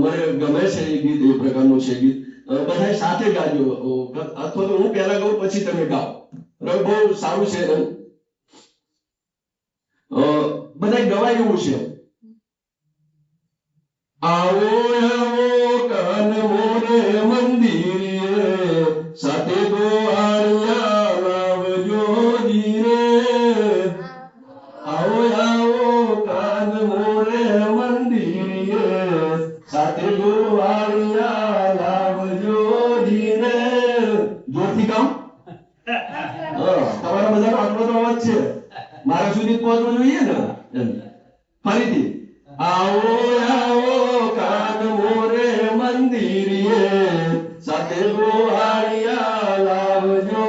મને ગમે છે એ ગીત, એ પ્રકારનું છે ગીત. બધા સાથે ગાજો, અથવા તો હું પહેલા ગાઉં પછી તમે ગાઓ. બહુ સારું છે. બધા ગવાય એવું છે. આવો આવો કાન મોરે મંદિરે, સાથે ગોવાળિયા લાવજો ધીરે. આવો આવો કાન મોરે મંદિરે, સાથે ગોવાળિયા લાવજો ધીરે. જોરથી કામ. તમારા બધાનો આટલો તો અવાજ છે, મારા સુધી પહોંચવું જોઈએ ને. ફરીથી આવો આવો કાન મોરે મંદિરે, સાથે ગોવાળિયા લાવજો.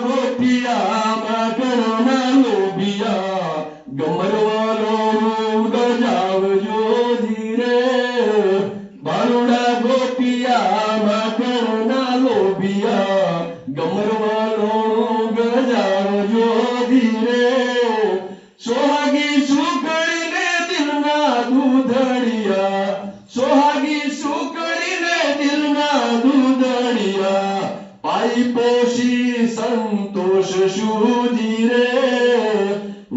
ગોપિયા ઘણા લોભિયા, ગમરવાલો ગજાવજો ધીરે. બાલુડા ગોપિયા ઘણા લોભિયા, ગમરવાલો ગજાવજો ધીરે. સોહાગી સુકડીને દિલના દૂધડિયા, સોહાગી સુકડીને દિલના દૂધડિયા, પાઈ પોષી સંતોષ શુજી રે.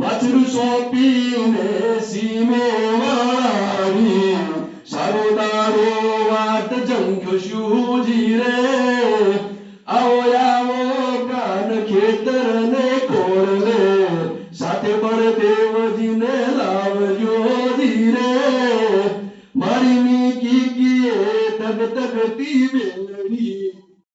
વાછરું સોંપીને સીમે વાળી, સારો તારો વાત જંગ શુજી રે.